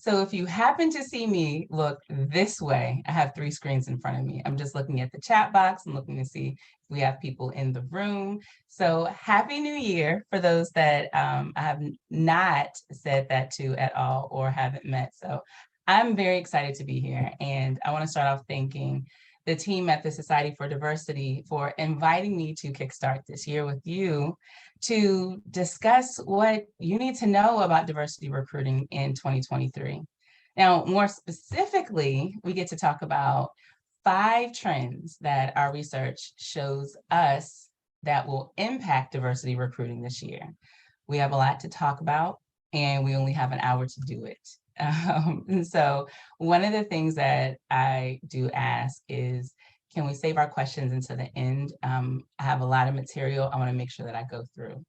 So if you happen to see me look this way, I have three screens in front of me. I'm just looking at the chat box. I'm looking to see if we have people in the room. So Happy New Year for those that I have not said that to at all or haven't met. So I'm very excited to be here. And I want to start off thanking the team at the Society for Diversity for inviting me to kickstart this year with you to discuss what you need to know about diversity recruiting in 2023. Now, more specifically, we get to talk about 5 trends that our research shows us that will impact diversity recruiting this year. We have a lot to talk about, and we only have an hour to do it. And so one of the things that I do ask is, can we save our questions until the end? I have a lot of material I want to make sure that I go through.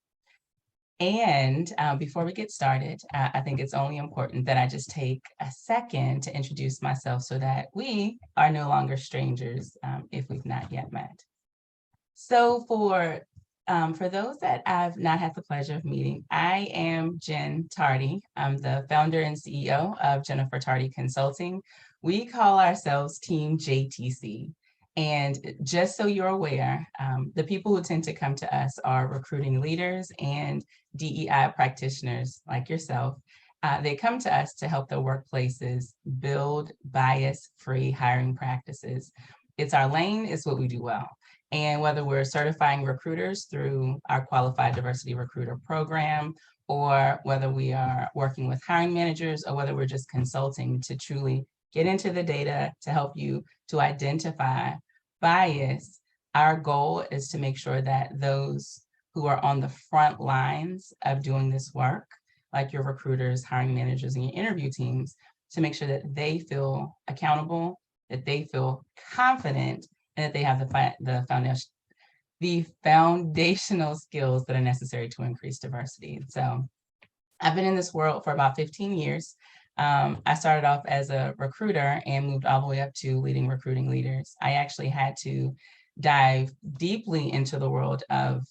And before we get started, I think it's only important that I just take a second to introduce myself so that we are no longer strangers if we've not yet met. So for those that I've not had the pleasure of meeting, I am Jen Tardy. I'm the founder and CEO of Jennifer Tardy Consulting. We call ourselves Team JTC. And just so you're aware, the people who tend to come to us are recruiting leaders and DEI practitioners like yourself. They come to us to help their workplaces build bias-free hiring practices. It's our lane, it's what we do well. And whether we're certifying recruiters through our Qualified Diversity Recruiter program, or whether we are working with hiring managers, or whether we're just consulting to truly get into the data to help you to identify bias, our goal is to make sure that those who are on the front lines of doing this work, like your recruiters, hiring managers, and your interview teams, to make sure that they feel accountable, that they feel confident, and that they have the foundational skills that are necessary to increase diversity. So I've been in this world for about 15 years. I started off as a recruiter and moved all the way up to leading recruiting leaders. I actually had to dive deeply into the world of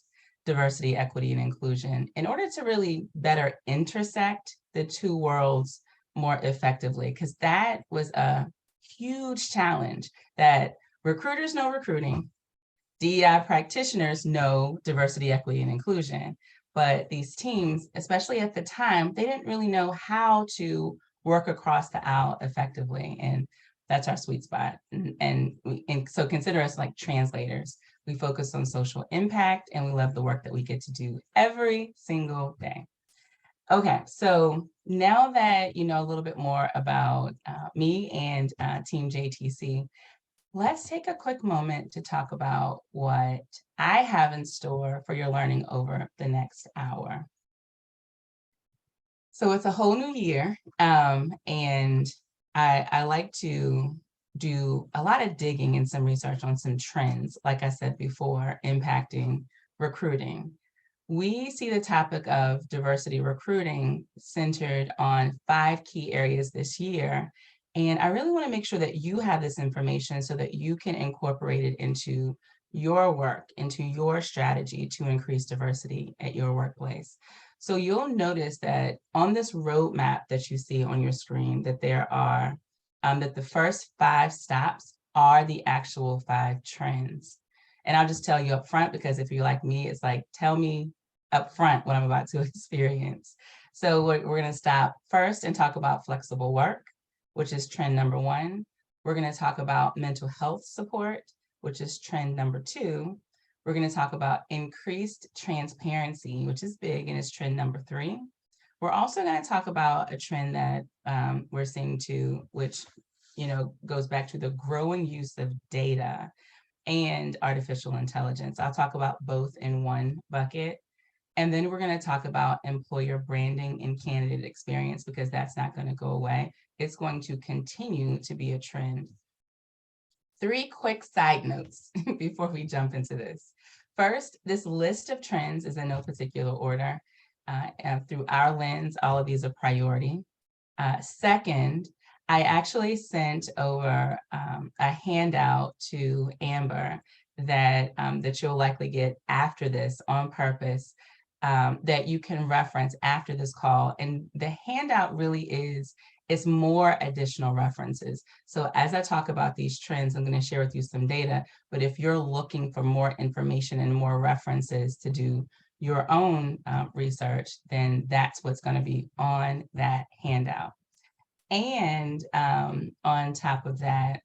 diversity, equity, and inclusion in order to really better intersect the two worlds more effectively, because that was a huge challenge that recruiters know recruiting, DEI practitioners know diversity, equity, and inclusion. But these teams, especially at the time, they didn't really know how to work across the aisle effectively. And that's our sweet spot. And so consider us like translators. We focus on social impact, and we love the work that we get to do every single day. Okay, so now that you know a little bit more about me and Team JTC, let's take a quick moment to talk about what I have in store for your learning over the next hour. So it's a whole new year, and I like to do a lot of digging and some research on some trends, like I said before, impacting recruiting. We see the topic of diversity recruiting centered on 5 key areas this year. And I really want to make sure that you have this information so that you can incorporate it into your work, into your strategy to increase diversity at your workplace. So you'll notice that on this roadmap that you see on your screen, that there are, that the first 5 stops are the actual 5 trends. And I'll just tell you up front, because if you're like me, it's like, tell me up front what I'm about to experience. So we're going to stop first and talk about flexible work, which is trend number 1. We're going to talk about mental health support, which is trend number 2. We're going to talk about increased transparency, which is big, and is trend number 3. We're also going to talk about a trend that we're seeing too, which goes back to the growing use of data and artificial intelligence. I'll talk about both in one bucket. And then we're going to talk about employer branding and candidate experience, because that's not going to go away. It's going to continue to be a trend. 3 quick side notes before we jump into this. First, this list of trends is in no particular order. Through our lens, all of these are priority. Second, I actually sent over a handout to Amber that you'll likely get after this on purpose, that you can reference after this call. And the handout really is more additional references. So as I talk about these trends, I'm going to share with you some data, but if you're looking for more information and more references to do your own research, then that's what's going to be on that handout. And on top of that,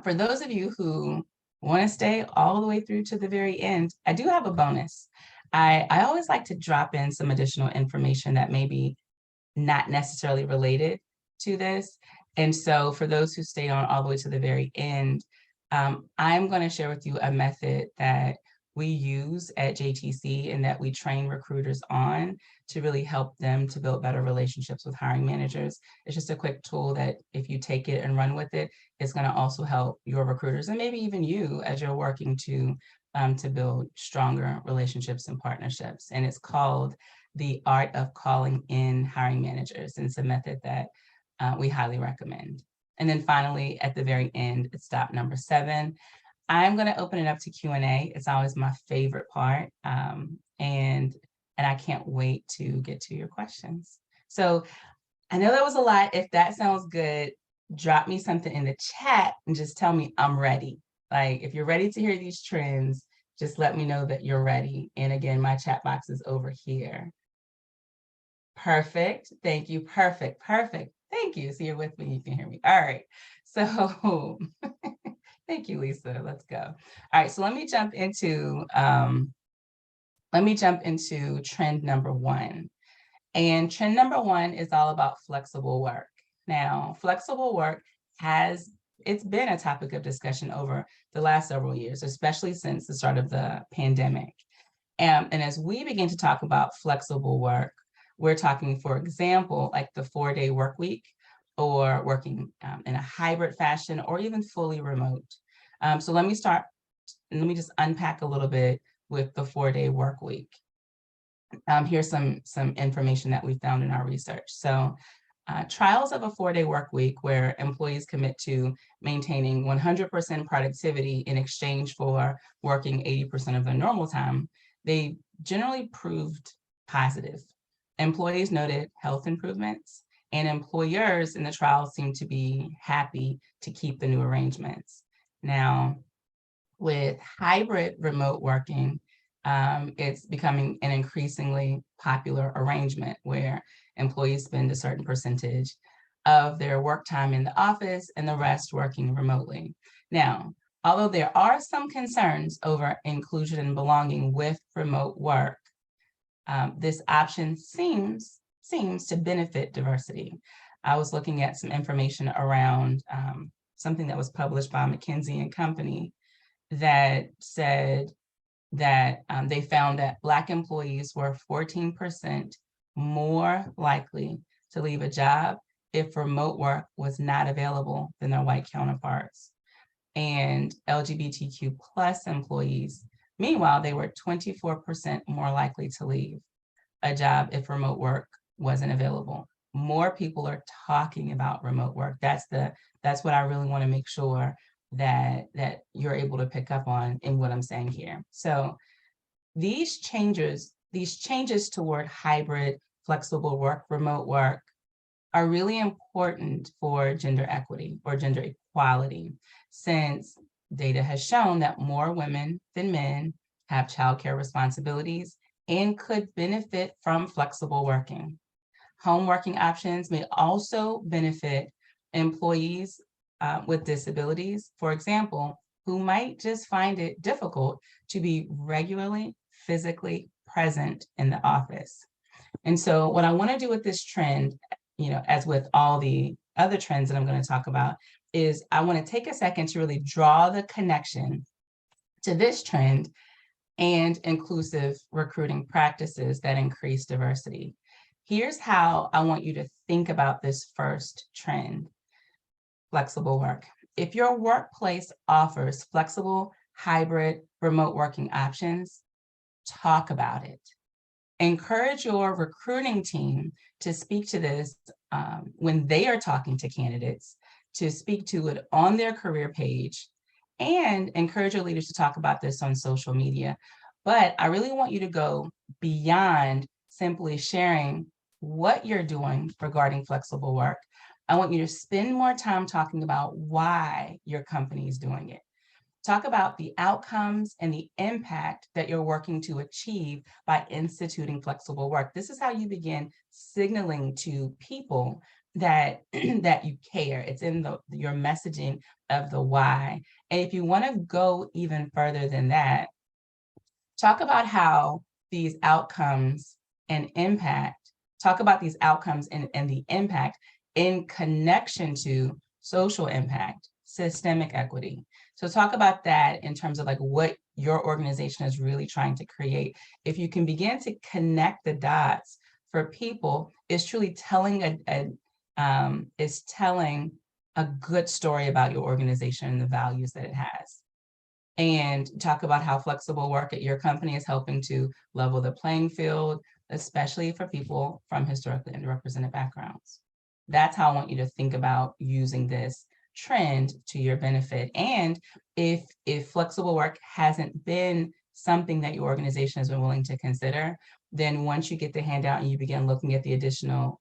for those of you who want to stay all the way through to the very end, I do have a bonus. I always like to drop in some additional information that may be not necessarily related to this. And so for those who stay on all the way to the very end, I'm going to share with you a method that we use at JTC and that we train recruiters on to really help them to build better relationships with hiring managers. It's just a quick tool that if you take it and run with it, it's going to also help your recruiters and maybe even you as you're working to build stronger relationships and partnerships. And it's called the Art of Calling in Hiring Managers. And it's a method that we highly recommend. And then finally, at the very end, it's stop number 7. I'm going to open it up to Q&A. It's always my favorite part. And I can't wait to get to your questions. So I know that was a lot. If that sounds good, drop me something in the chat and just tell me I'm ready. Like if you're ready to hear these trends, just let me know that you're ready. And again, my chat box is over here. Perfect. Thank you. Perfect. Perfect. Thank you. So you're with me. You can hear me. All right. So thank you, Lisa. Let's go. All right. So let me jump into trend number 1. And trend number 1 is all about flexible work. Now, flexible work it's been a topic of discussion over the last several years, especially since the start of the pandemic. And as we begin to talk about flexible work, we're talking, for example, like the 4-day work week or working in a hybrid fashion or even fully remote. So let me just unpack a little bit with the 4-day work week. Here's some information that we found in our research. So trials of a 4-day work week where employees commit to maintaining 100% productivity in exchange for working 80% of their normal time, they generally proved positive. Employees noted health improvements, and employers in the trial seemed to be happy to keep the new arrangements. Now, with hybrid remote working, it's becoming an increasingly popular arrangement where employees spend a certain percentage of their work time in the office and the rest working remotely. Now, although there are some concerns over inclusion and belonging with remote work, this option seems to benefit diversity. I was looking at some information around something that was published by McKinsey & Company that said that they found that Black employees were 14% more likely to leave a job if remote work was not available than their white counterparts. And LGBTQ plus employees, meanwhile, they were 24% more likely to leave a job if remote work wasn't available. More people are talking about remote work. That's what I really want to make sure that you're able to pick up on in what I'm saying here. So these changes toward hybrid, flexible work, remote work are really important for gender equity or gender equality, since data has shown that more women than men have childcare responsibilities and could benefit from flexible working. Home working options may also benefit employees with disabilities, for example, who might just find it difficult to be regularly physically present in the office. And so what I want to do with this trend, as with all the other trends that I'm going to talk about, is I want to take a second to really draw the connection to this trend and inclusive recruiting practices that increase diversity. Here's how I want you to think about this first trend: flexible work. If your workplace offers flexible, hybrid, remote working options, talk about it. Encourage your recruiting team to speak to this when they are talking to candidates, to speak to it on their career page, and encourage your leaders to talk about this on social media. But I really want you to go beyond simply sharing what you're doing regarding flexible work, I want you to spend more time talking about why your company is doing it. Talk about the outcomes and the impact that you're working to achieve by instituting flexible work. This is how you begin signaling to people that that you care. It's in your messaging of the why. And if you want to go even further than that, talk about how these outcomes and impact, talk about these outcomes and the impact in connection to social impact, systemic equity. So talk about that in terms of like what your organization is really trying to create. If you can begin to connect the dots for people, it's truly telling a good story about your organization and the values that it has. And talk about how flexible work at your company is helping to level the playing field, especially for people from historically underrepresented backgrounds. That's how I want you to think about using this trend to your benefit. And if flexible work hasn't been something that your organization has been willing to consider, then once you get the handout and you begin looking at the additional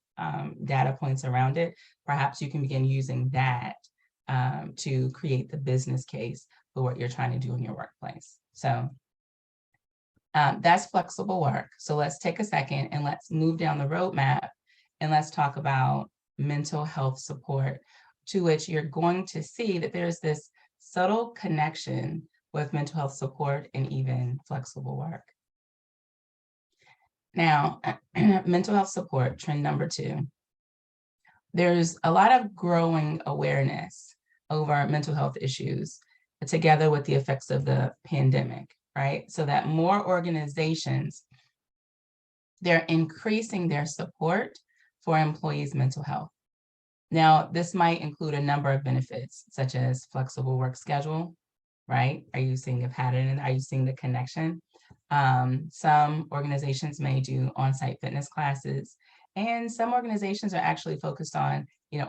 data points around it, perhaps you can begin using that to create the business case for what you're trying to do in your workplace. So that's flexible work. So let's take a second and let's move down the roadmap and let's talk about mental health support, to which you're going to see that there's this subtle connection with mental health support and even flexible work. Now, mental health support, trend number 2. There's a lot of growing awareness over mental health issues together with the effects of the pandemic, right? So that more organizations, they're increasing their support for employees' mental health. Now, this might include a number of benefits, such as flexible work schedule, right? Are you seeing a pattern and are you seeing the connection? Some organizations may do on-site fitness classes, and some organizations are actually focused on,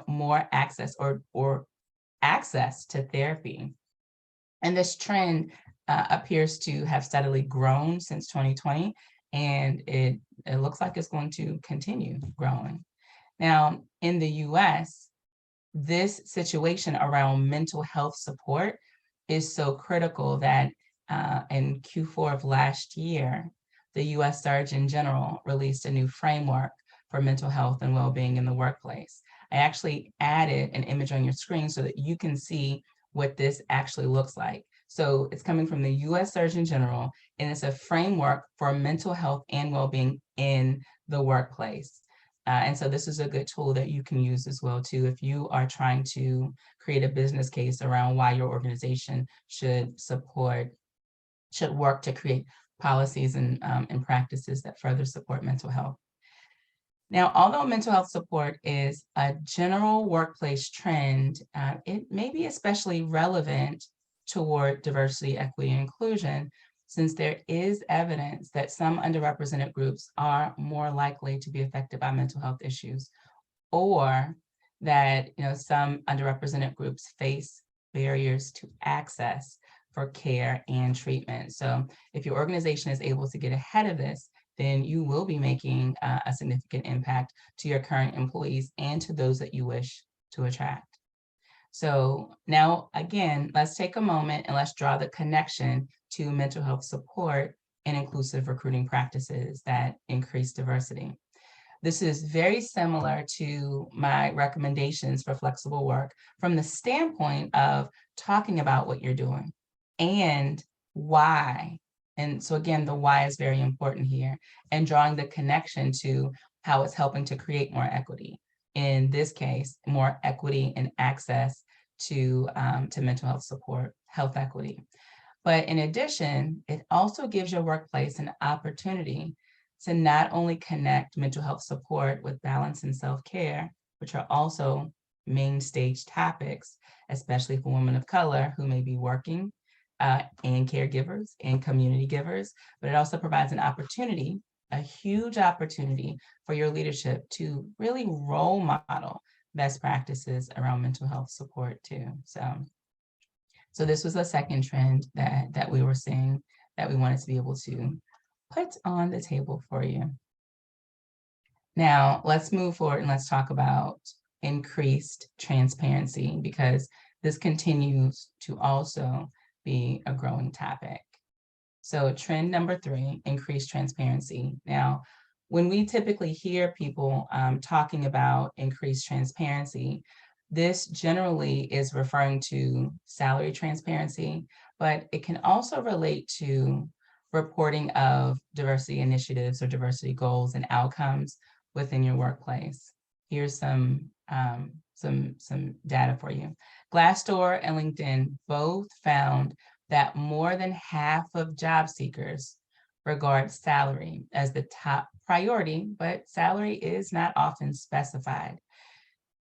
more access or access to therapy. And this trend appears to have steadily grown since 2020, and it looks like it's going to continue growing. Now, in the US, this situation around mental health support is so critical that in Q4 of last year, the US Surgeon General released a new framework for mental health and well-being in the workplace. I actually added an image on your screen so that you can see what this actually looks like. So it's coming from the US Surgeon General, and it's a framework for mental health and well-being in the workplace. And so this is a good tool that you can use as well too if you are trying to create a business case around why your organization should work to create policies and practices that further support mental health. Now, although mental health support is a general workplace trend, it may be especially relevant toward diversity, equity, and inclusion, since there is evidence that some underrepresented groups are more likely to be affected by mental health issues, or that some underrepresented groups face barriers to access for care and treatment. So if your organization is able to get ahead of this, then you will be making a significant impact to your current employees and to those that you wish to attract. So now, again, let's take a moment and let's draw the connection to mental health support and inclusive recruiting practices that increase diversity. This is very similar to my recommendations for flexible work from the standpoint of talking about what you're doing and why. And so again, the why is very important here, and drawing the connection to how it's helping to create more equity. In this case, more equity and access to mental health support, health equity. But in addition, it also gives your workplace an opportunity to not only connect mental health support with balance and self-care, which are also main stage topics, especially for women of color who may be working and caregivers and community givers, but it also provides an opportunity, a huge opportunity for your leadership to really role model best practices around mental health support too. So this was a second trend that we were seeing that we wanted to be able to put on the table for you. Now, let's move forward and let's talk about increased transparency, because this continues to also be a growing topic. So trend number 3, increased transparency. Now, when we typically hear people talking about increased transparency, this generally is referring to salary transparency, but it can also relate to reporting of diversity initiatives or diversity goals and outcomes within your workplace. Here's some data for you. Glassdoor and LinkedIn both found that more than half of job seekers regard salary as the top priority, but salary is not often specified.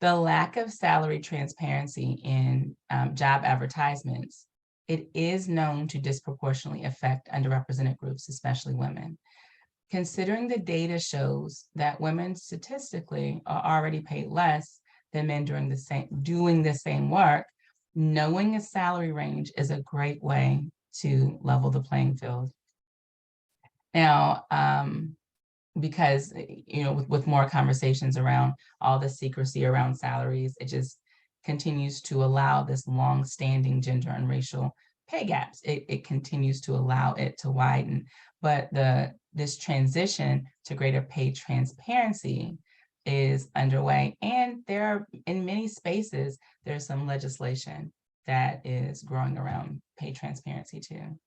The lack of salary transparency in job advertisements, it is known to disproportionately affect underrepresented groups, especially women. Considering the data shows that women statistically are already paid less than men doing the same work, knowing a salary range is a great way to level the playing field. Now, because, with more conversations around all the secrecy around salaries, it just continues to allow this long-standing gender and racial pay gaps. It continues to allow it to widen, but this transition to greater pay transparency is underway, and there are, in many spaces, there's some legislation that is growing around pay transparency too.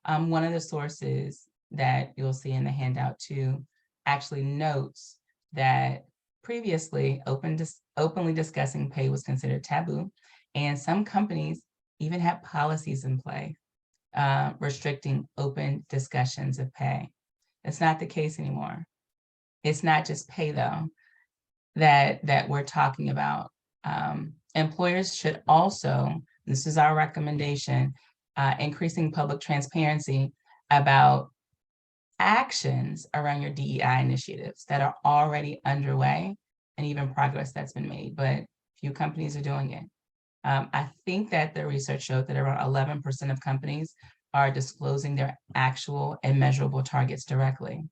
One of the sources that you'll see in the handout too actually notes that previously openly discussing pay was considered taboo, and some companies even had policies in play restricting open discussions of pay. It's not the case anymore. It's not just pay though that we're talking about. Employers should also, this is our recommendation, increasing public transparency about actions around your DEI initiatives that are already underway and even progress that's been made, but few companies are doing it. I think that the research showed that around 11% of companies are disclosing their actual and measurable targets directly.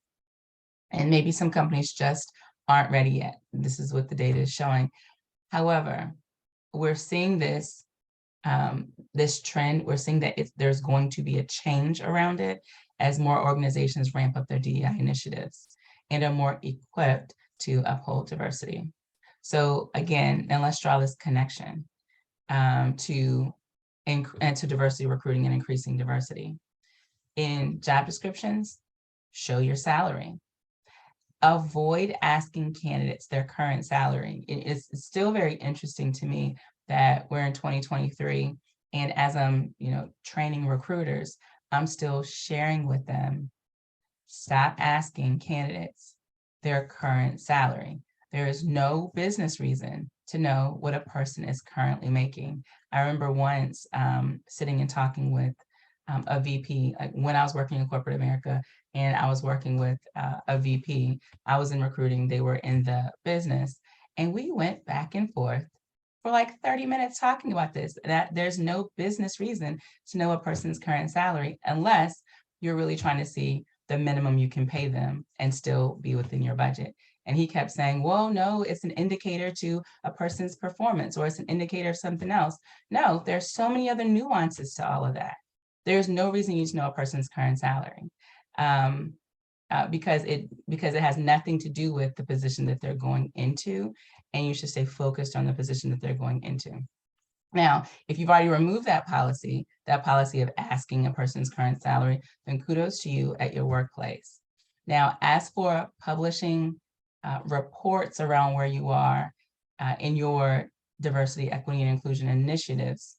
And maybe some companies just aren't ready yet. This is what the data is showing. However, we're seeing this trend. We're seeing that there's going to be a change around it as more organizations ramp up their DEI initiatives and are more equipped to uphold diversity. So again, and let's draw this connection to diversity recruiting and increasing diversity. In job descriptions, show your salary. Avoid asking candidates their current salary. It's still very interesting to me that we're in 2023, and as I'm training recruiters, I'm still sharing with them, stop asking candidates their current salary. There is no business reason to know what a person is currently making. I remember once sitting and talking with a VP when I was working in corporate America, and I was working with a VP. I was in recruiting, they were in the business, and we went back and forth for like 30 minutes talking about this, that there's no business reason to know a person's current salary unless you're really trying to see the minimum you can pay them and still be within your budget. And he kept saying, well, no, it's an indicator to a person's performance, or it's an indicator of something else. No, there's so many other nuances to all of that. There's no reason you need to know a person's current salary because it has nothing to do with the position that they're going into, and you should stay focused on the position that they're going into. Now, if you've already removed that policy of asking a person's current salary, then kudos to you at your workplace. Now, as for publishing reports around where you are in your diversity, equity, and inclusion initiatives,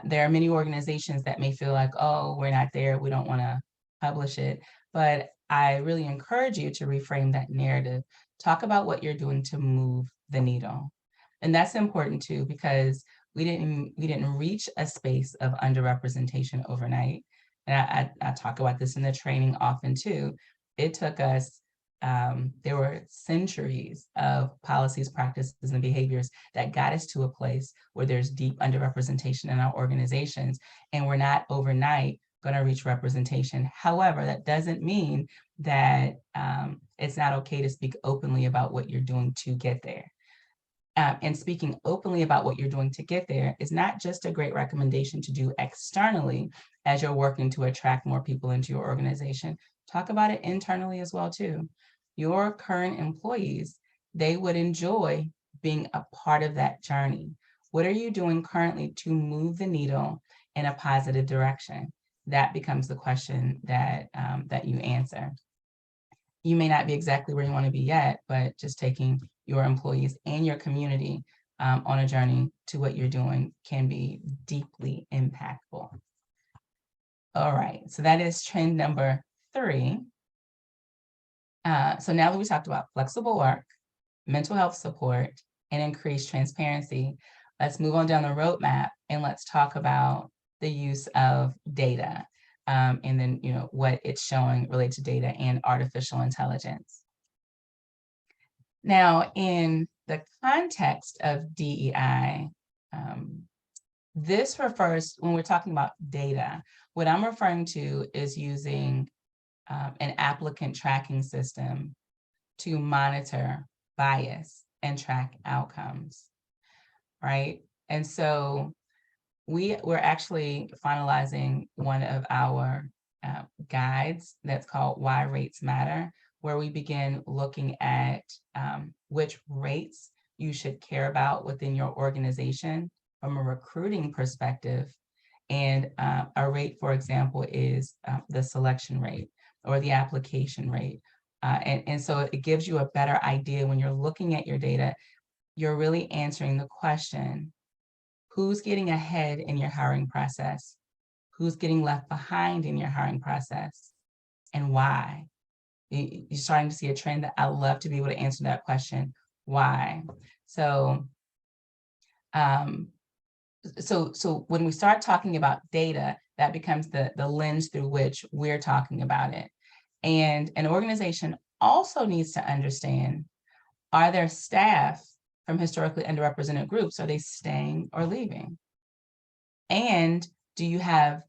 there are many organizations that may feel like, oh, we're not there, we don't want to publish it. But I really encourage you to reframe that narrative. Talk about what you're doing to move the needle. And that's important too, because we didn't reach a space of underrepresentation overnight. And I talk about this in the training often too. It took us, there were centuries of policies, practices, and behaviors that got us to a place where there's deep underrepresentation in our organizations. And we're not overnight going to reach representation. However, that doesn't mean that it's not okay to speak openly about what you're doing to get there. And speaking openly about what you're doing to get there is not just a great recommendation to do externally as you're working to attract more people into your organization. Talk about it internally as well too. Your current employees, they would enjoy being a part of that journey. What are you doing currently to move the needle in a positive direction? That becomes the question that you answer. You may not be exactly where you want to be yet, but just taking your employees and your community on a journey to what you're doing can be deeply impactful. All right, so that is trend number 3. So now that we talked about flexible work, mental health support, and increased transparency, let's move on down the roadmap and let's talk about the use of data. And then, what it's showing related to data and artificial intelligence. Now, in the context of DEI, this refers, when we're talking about data, what I'm referring to is using an applicant tracking system to monitor bias and track outcomes, right? And so we're actually finalizing one of our guides that's called Why Rates Matter, where we begin looking at which rates you should care about within your organization from a recruiting perspective. And a rate, for example, is the selection rate or the application rate. And so it gives you a better idea when you're looking at your data, you're really answering the question, who's getting ahead in your hiring process? Who's getting left behind in your hiring process? And why? You're starting to see a trend that I love to be able to answer that question, why? So, so when we start talking about data, that becomes the lens through which we're talking about it. And an organization also needs to understand, are there staff from historically underrepresented groups? Are they staying or leaving? And do you have,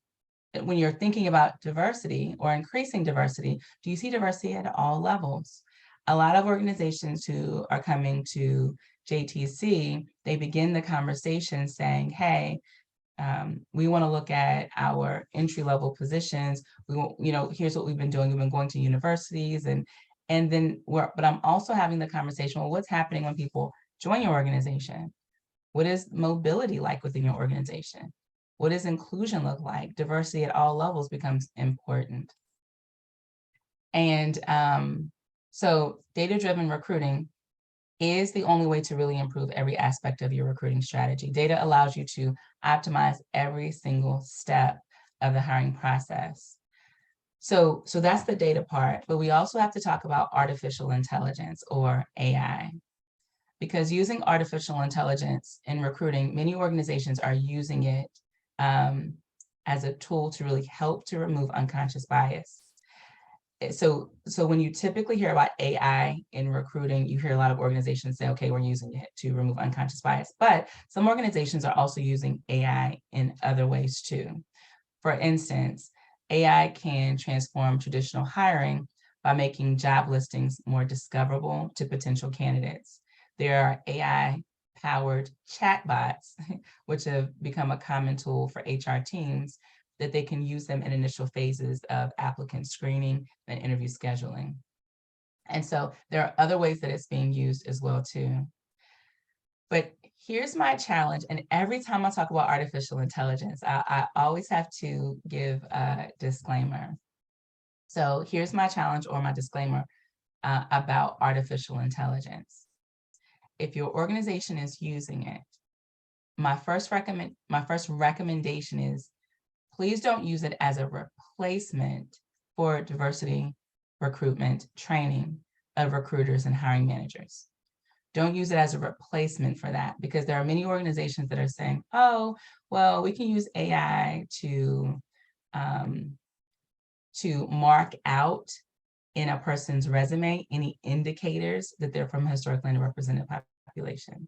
when you're thinking about diversity or increasing diversity, do you see diversity at all levels? A lot of organizations who are coming to JTC, they begin the conversation saying, hey, we want to look at our entry-level positions. We want, here's what we've been doing. We've been going to universities and then but I'm also having the conversation, well, what's happening when people join your organization? What is mobility like within your organization? What does inclusion look like? Diversity at all levels becomes important. And so data-driven recruiting is the only way to really improve every aspect of your recruiting strategy. Data allows you to optimize every single step of the hiring process. So that's the data part, but we also have to talk about artificial intelligence or AI. Because using artificial intelligence in recruiting, many organizations are using it as a tool to really help to remove unconscious bias. So when you typically hear about AI in recruiting, you hear a lot of organizations say, okay, we're using it to remove unconscious bias, but some organizations are also using AI in other ways too. For instance, AI can transform traditional hiring by making job listings more discoverable to potential candidates. There are AI-powered chatbots, which have become a common tool for HR teams, that they can use them in initial phases of applicant screening and interview scheduling. And so there are other ways that it's being used as well too. But here's my challenge, and every time I talk about artificial intelligence, I always have to give a disclaimer. So here's my challenge or my disclaimer about artificial intelligence. If your organization is using it, my first recommendation is, please don't use it as a replacement for diversity recruitment training of recruiters and hiring managers. Don't use it as a replacement for that, because there are many organizations that are saying, oh, well, we can use AI to mark out in a person's resume any indicators that they're from a historically underrepresented population.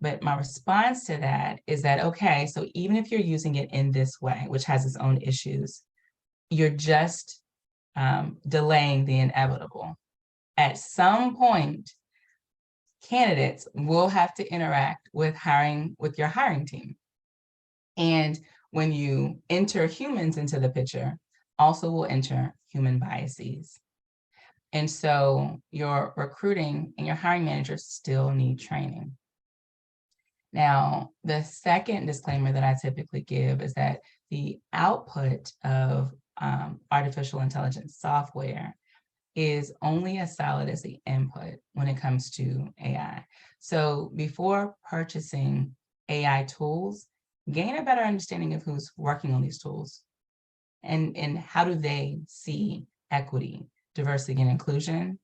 But my response to that is that, okay, so even if you're using it in this way, which has its own issues, you're just delaying the inevitable. At some point, candidates will have to interact with your hiring team. And when you enter humans into the picture, also will enter human biases. And so your recruiting and your hiring managers still need training. Now, the second disclaimer that I typically give is that the output of artificial intelligence software is only as solid as the input when it comes to AI. So before purchasing AI tools, gain a better understanding of who's working on these tools and how do they see equity, diversity, and inclusion,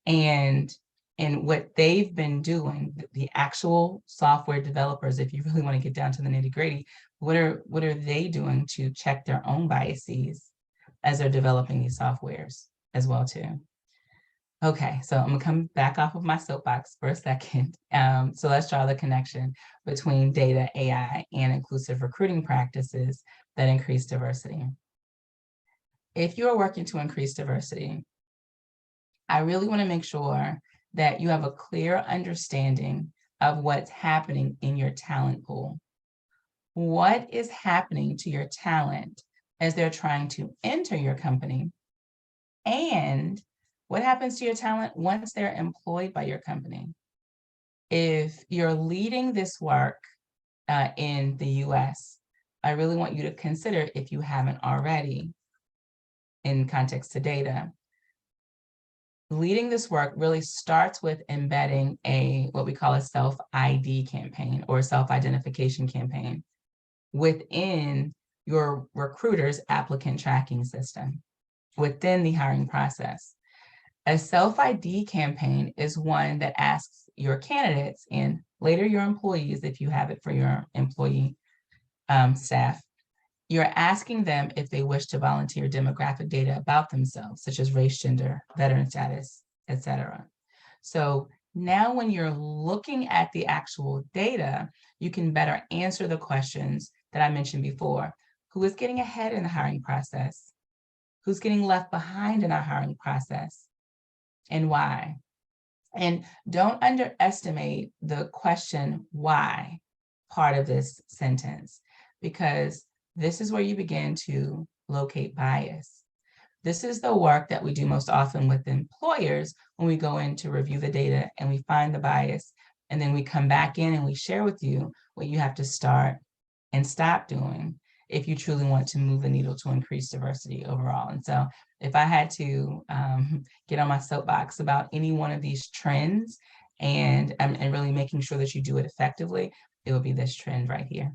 and what they've been doing, the actual software developers, if you really want to get down to the nitty-gritty, what are they doing to check their own biases as they're developing these softwares as well too. Okay, so I'm gonna come back off of my soapbox for a second. So let's draw the connection between data, AI, and inclusive recruiting practices that increase diversity. If you're working to increase diversity, I really want to make sure that you have a clear understanding of what's happening in your talent pool. What is happening to your talent as they're trying to enter your company? And what happens to your talent once they're employed by your company? If you're leading this work in the US, I really want you to consider, if you haven't already, in context to data, leading this work really starts with embedding what we call a self-ID campaign or self-identification campaign within your recruiter's applicant tracking system, within the hiring process. A self-ID campaign is one that asks your candidates and later your employees, if you have it for your employee staff, you're asking them if they wish to volunteer demographic data about themselves, such as race, gender, veteran status, etc. So now when you're looking at the actual data, you can better answer the questions that I mentioned before. Who is getting ahead in the hiring process? Who's getting left behind in our hiring process? And why? And don't underestimate the question why part of this sentence, because this is where you begin to locate bias. This is the work that we do most often with employers when we go in to review the data and we find the bias, and then we come back in and we share with you what you have to start and stop doing if you truly want to move the needle to increase diversity overall. And so if I had to get on my soapbox about any one of these trends and really making sure that you do it effectively, it would be this trend right here.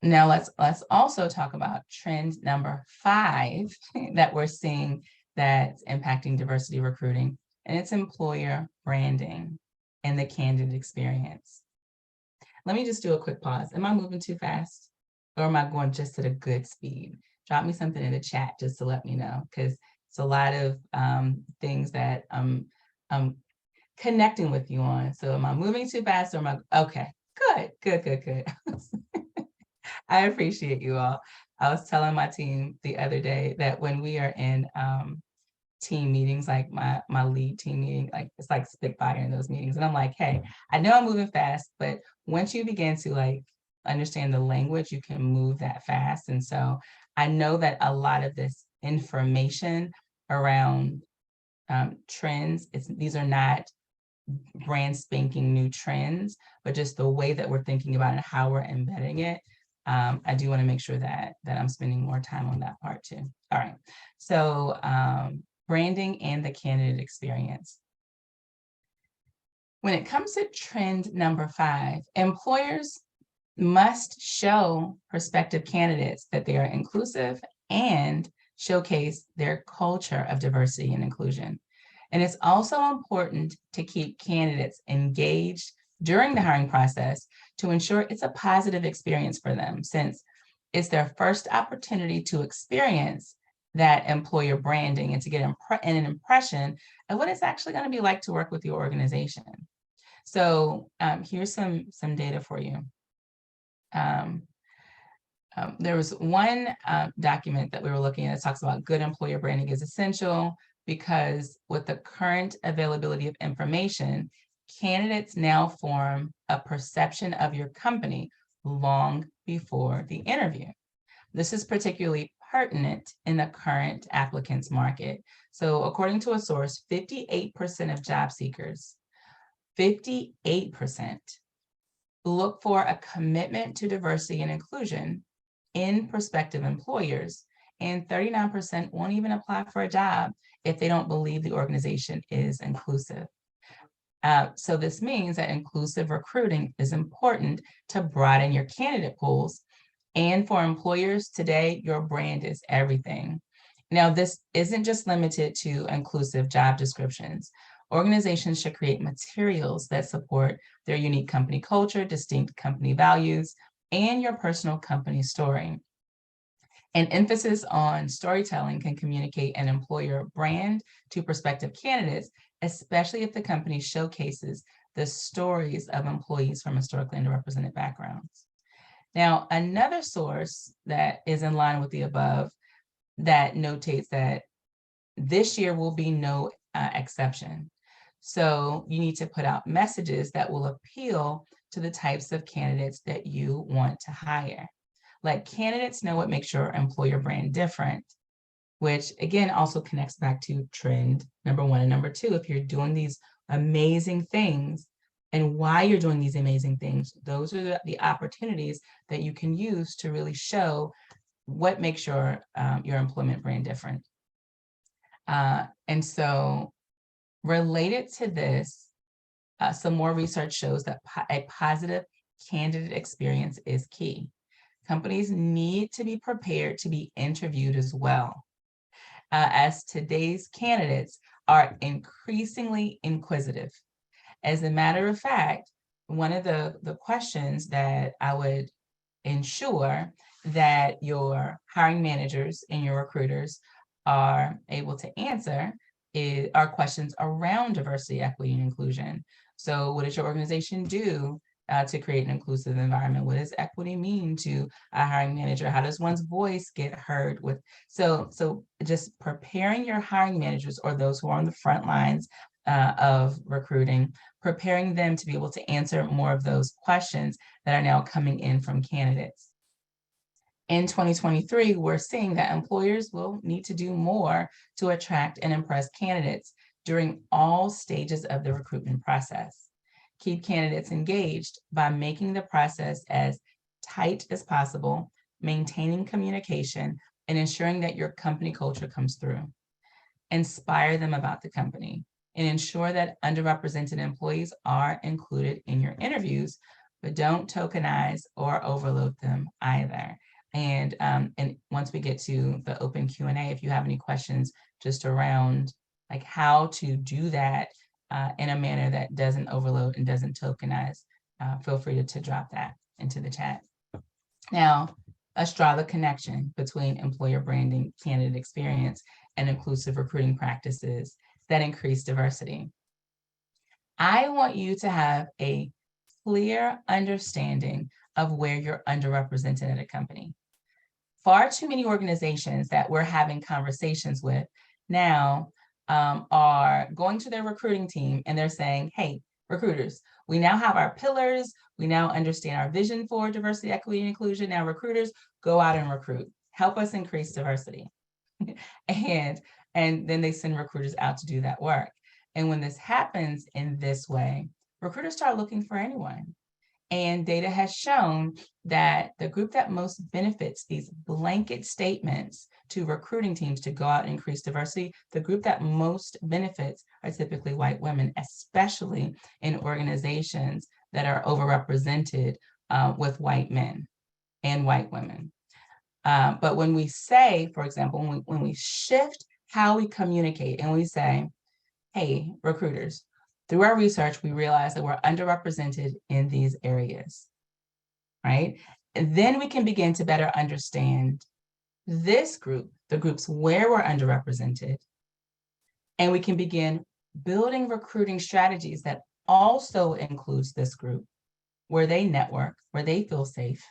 Now let's also talk about trend number 5 that we're seeing that's impacting diversity recruiting, and it's employer branding and the candidate experience. Let me just do a quick pause. Am I moving too fast? Or am I going just at a good speed? Drop me something in the chat just to let me know, because it's a lot of things that I'm connecting with you on. So am I moving too fast or am I, okay, good. I appreciate you all. I was telling my team the other day that when we are in team meetings, like my lead team meeting, like it's like spitfire in those meetings. And I'm like, hey, I know I'm moving fast, but once you begin to like understand the language, you can move that fast. And so I know that a lot of this information around trends, these are not brand spanking new trends, but just the way that we're thinking about it and how we're embedding it. I do want to make sure that I'm spending more time on that part too. All right, so branding and the candidate experience. When it comes to trend number 5, employers must show prospective candidates that they are inclusive and showcase their culture of diversity and inclusion. And it's also important to keep candidates engaged during the hiring process to ensure it's a positive experience for them, since it's their first opportunity to experience that employer branding and to get an impression of what it's actually going to be like to work with your organization. So here's some data for you. There was one document that we were looking at that talks about good employer branding is essential because with the current availability of information, candidates now form a perception of your company long before the interview. This is particularly pertinent in the current applicants market. So according to a source, 58% of job seekers, 58% look for a commitment to diversity and inclusion in prospective employers, and 39% won't even apply for a job if they don't believe the organization is inclusive. So this means that inclusive recruiting is important to broaden your candidate pools. And for employers today, your brand is everything. Now, this isn't just limited to inclusive job descriptions. Organizations should create materials that support their unique company culture, distinct company values, and your personal company story. An emphasis on storytelling can communicate an employer brand to prospective candidates, especially if the company showcases the stories of employees from historically underrepresented backgrounds. Now, another source that is in line with the above that notates that this year will be no exception. So you need to put out messages that will appeal to the types of candidates that you want to hire. Let candidates know what makes your employer brand different, which again also connects back to trend number one and number two. If you're doing these amazing things and why you're doing these amazing things, those are the opportunities that you can use to really show what makes your employment brand different. And so related to this, some more research shows that a positive candidate experience is key. Companies need to be prepared to be interviewed as well, as today's candidates are increasingly inquisitive. As a matter of fact, one of the questions that I would ensure that your hiring managers and your recruiters are able to answer are questions around diversity, equity, and inclusion. So what does your organization do to create an inclusive environment? What does equity mean to a hiring manager? How does one's voice get heard with? So just preparing your hiring managers or those who are on the front lines of recruiting, preparing them to be able to answer more of those questions that are now coming in from candidates. In 2023, we're seeing that employers will need to do more to attract and impress candidates during all stages of the recruitment process. Keep candidates engaged by making the process as tight as possible, maintaining communication, and ensuring that your company culture comes through. Inspire them about the company and ensure that underrepresented employees are included in your interviews, but don't tokenize or overload them either. And once we get to the open Q&A, if you have any questions just around like how to do that in a manner that doesn't overload and doesn't tokenize, feel free to drop that into the chat. Now, let's draw the connection between employer branding, candidate experience, and inclusive recruiting practices that increase diversity. I want you to have a clear understanding of where you're underrepresented at a company. Far too many organizations that we're having conversations with now are going to their recruiting team and they're saying, hey, recruiters, we now have our pillars. We now understand our vision for diversity, equity, and inclusion. Now recruiters, go out and recruit. Help us increase diversity. and then they send recruiters out to do that work. And when this happens in this way, recruiters start looking for anyone. And data has shown that the group that most benefits these blanket statements to recruiting teams to go out and increase diversity, the group that most benefits are typically white women, especially in organizations that are overrepresented with white men and white women. But when we say, for example, when we shift how we communicate and we say, hey, recruiters, through our research, we realize that we're underrepresented in these areas, right? And then we can begin to better understand this group, the groups where we're underrepresented, and we can begin building recruiting strategies that also includes this group, where they network, where they feel safe,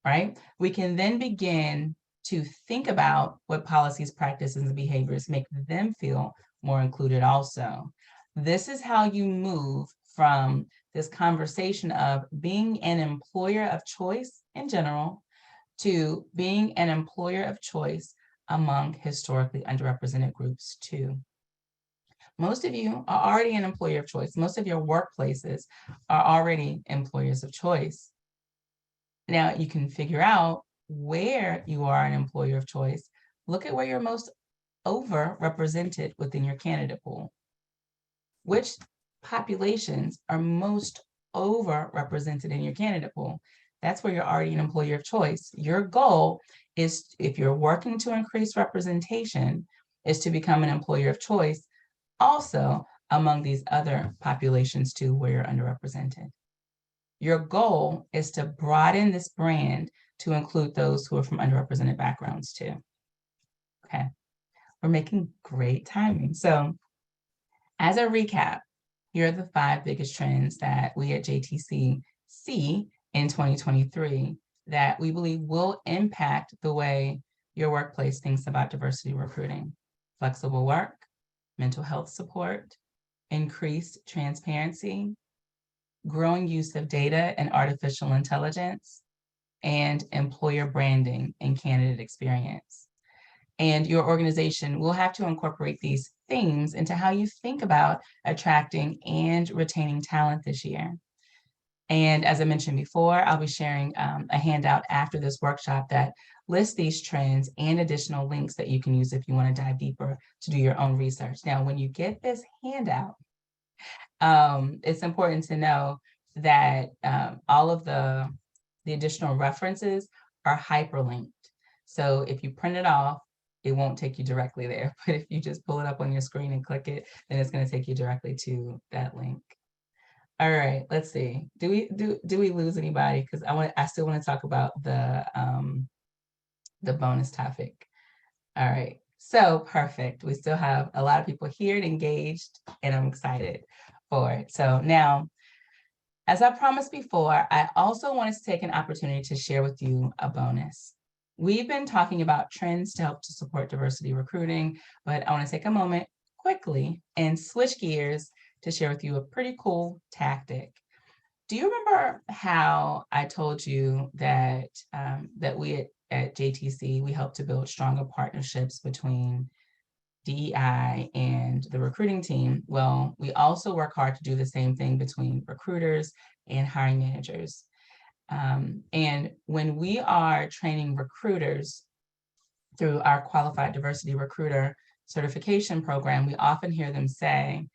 right? We can then begin to think about what policies, practices, and behaviors make them feel more included also. This is how you move from this conversation of being an employer of choice in general to being an employer of choice among historically underrepresented groups too. Most of you are already an employer of choice. Most of your workplaces are already employers of choice. Now you can figure out where you are an employer of choice. Look at where you're most overrepresented within your candidate pool. Which populations are most overrepresented in your candidate pool? That's where you're already an employer of choice. Your goal is, if you're working to increase representation, is to become an employer of choice also among these other populations too, where you're underrepresented. Your goal is to broaden this brand to include those who are from underrepresented backgrounds too. Okay, we're making great timing. So as a recap, here are the 5 biggest trends that we at JTC see in 2023 that we believe will impact the way your workplace thinks about diversity recruiting: flexible work, mental health support, increased transparency, growing use of data and artificial intelligence, and employer branding and candidate experience. And your organization will have to incorporate these themes into how you think about attracting and retaining talent this year. And as I mentioned before, I'll be sharing a handout after this workshop that lists these trends and additional links that you can use if you want to dive deeper to do your own research. Now, when you get this handout, it's important to know that all of the additional references are hyperlinked. So if you print it off, it won't take you directly there. But if you just pull it up on your screen and click it, then it's going to take you directly to that link. All right, let's see. Do we lose anybody? Because I still want to talk about the bonus topic. All right, so perfect. We still have a lot of people here and engaged, and I'm excited for it. So now, as I promised before, I also wanted to take an opportunity to share with you a bonus. We've been talking about trends to help to support diversity recruiting, but I want to take a moment quickly and switch gears to share with you a pretty cool tactic. Do you remember how I told you that that we at JTC, we help to build stronger partnerships between DEI and the recruiting team? Well, we also work hard to do the same thing between recruiters and hiring managers. And when we are training recruiters through our Qualified Diversity Recruiter certification program, we often hear them say,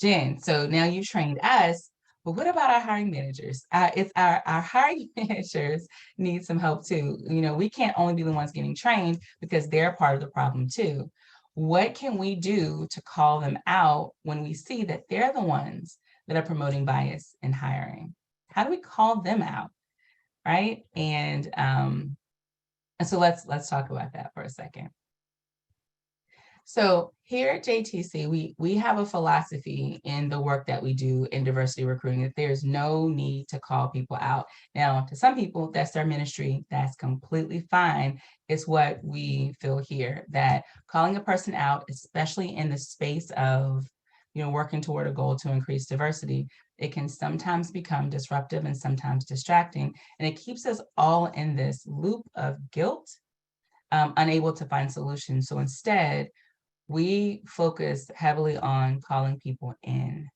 Jen, so now you've trained us, but what about our hiring managers? It's our hiring managers need some help too. You know, we can't only be the ones getting trained because they're part of the problem too. What can we do to call them out when we see that they're the ones that are promoting bias in hiring? How do we call them out, right? And so let's talk about that for a second. So here at JTC, we have a philosophy in the work that we do in diversity recruiting that there's no need to call people out. Now, to some people, that's their ministry. That's completely fine. It's what we feel here, that calling a person out, especially in the space of, you know, working toward a goal to increase diversity, it can sometimes become disruptive and sometimes distracting. And it keeps us all in this loop of guilt, unable to find solutions. So instead, we focus heavily on calling people in.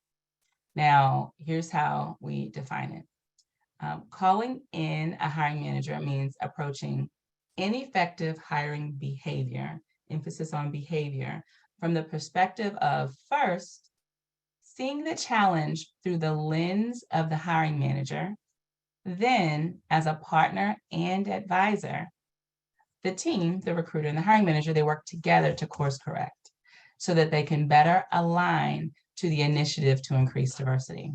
Now, here's how we define it. Calling in a hiring manager means approaching ineffective hiring behavior, emphasis on behavior, from the perspective of first, seeing the challenge through the lens of the hiring manager, then as a partner and advisor, the team, the recruiter and the hiring manager, they work together to course correct so that they can better align to the initiative to increase diversity.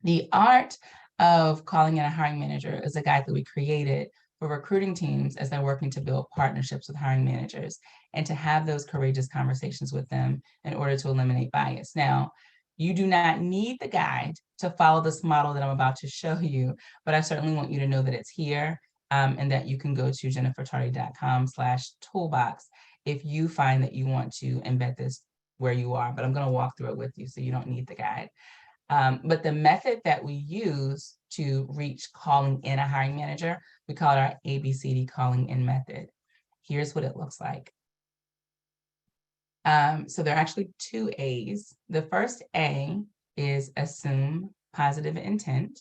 The art of calling in a hiring manager is a guide that we created for recruiting teams as they're working to build partnerships with hiring managers and to have those courageous conversations with them in order to eliminate bias. Now, You do not need the guide to follow this model that I'm about to show you, but I certainly want you to know that it's here, and that you can go to jennifertardy.com/toolbox if you find that you want to embed this where you are, but I'm going to walk through it with you so you don't need the guide. But the method that we use to reach calling in a hiring manager, we call it our ABCD calling in method. Here's what it looks like. So there are actually two A's. The first A is assume positive intent.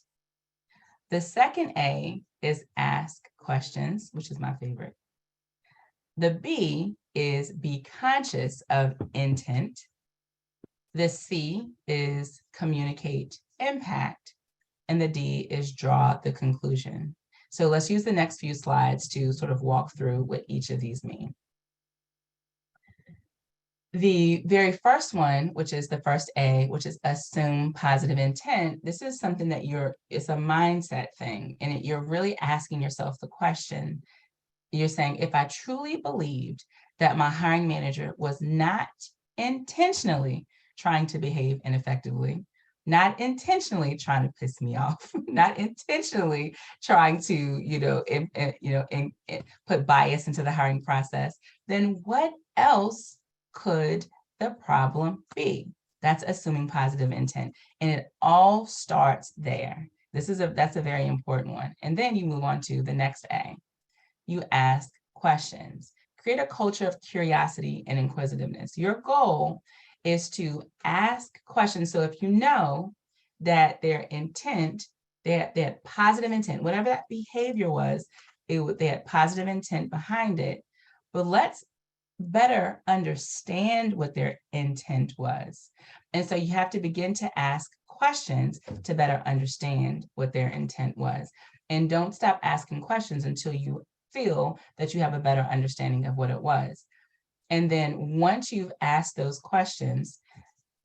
The second A is ask questions, which is my favorite. The B is be conscious of intent. The C is communicate impact. And the D is draw the conclusion. So let's use the next few slides to sort of walk through what each of these mean. The very first one, which is the first A, which is assume positive intent, this is something that it's a mindset thing, and you're really asking yourself the question. You're saying, if I truly believed that my hiring manager was not intentionally trying to behave ineffectively, not intentionally trying to piss me off, not intentionally trying to, put bias into the hiring process, then what else could the problem be? That's assuming positive intent. And it all starts there. That's a very important one. And then you move on to the next A. You ask questions. Create a culture of curiosity and inquisitiveness. Your goal is to ask questions. So if you know that their intent, they had positive intent, whatever that behavior was, they had positive intent behind it. But let's better understand what their intent was. And so you have to begin to ask questions to better understand what their intent was. And don't stop asking questions until you feel that you have a better understanding of what it was. And then once you've asked those questions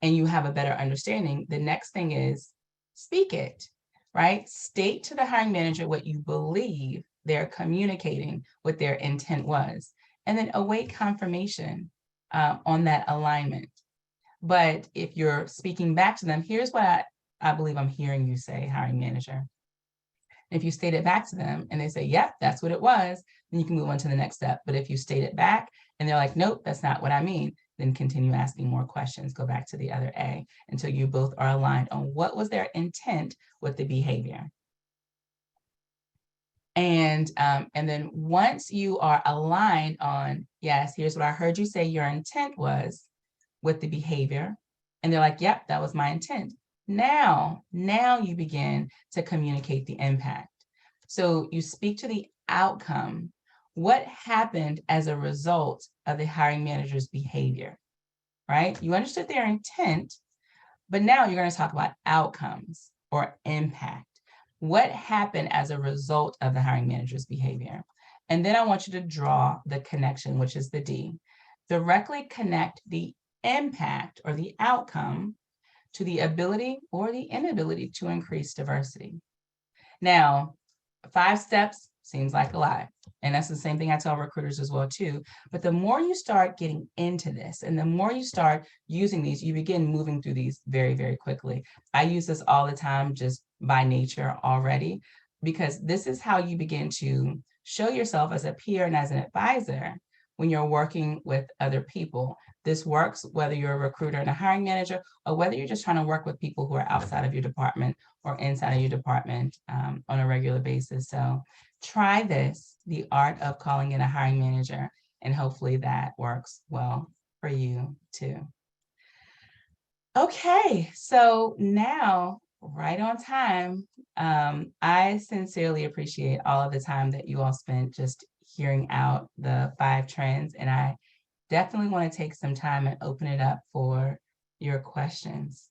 and you have a better understanding, the next thing is speak it, right? State to the hiring manager what you believe they're communicating, what their intent was, and then await confirmation on that alignment. But if you're speaking back to them, here's what I believe I'm hearing you say, hiring manager. If you state it back to them and they say, yep, that's what it was, then you can move on to the next step. But if you state it back and they're like, nope, that's not what I mean, then continue asking more questions, go back to the other A until you both are aligned on what was their intent with the behavior. And then once you are aligned on, yes, here's what I heard you say your intent was with the behavior, and they're like, yep, that was my intent. Now you begin to communicate the impact. So you speak to the outcome. What happened as a result of the hiring manager's behavior, right? You understood their intent, but now you're going to talk about outcomes or impact. What happened as a result of the hiring manager's behavior? And then I want you to draw the connection, which is the D. Directly connect the impact or the outcome to the ability or the inability to increase diversity. Now, 5 steps seems like a lot. And that's the same thing I tell recruiters as well too. But the more you start getting into this and the more you start using these, you begin moving through these very, very quickly. I use this all the time just by nature already, because this is how you begin to show yourself as a peer and as an advisor when you're working with other people. This works whether you're a recruiter and a hiring manager, or whether you're just trying to work with people who are outside of your department or inside of your department on a regular basis. So try this, the art of calling in a hiring manager, and hopefully that works well for you too. Okay, so now, right on time, I sincerely appreciate all of the time that you all spent just hearing out the 5 trends, and I definitely want to take some time and open it up for your questions.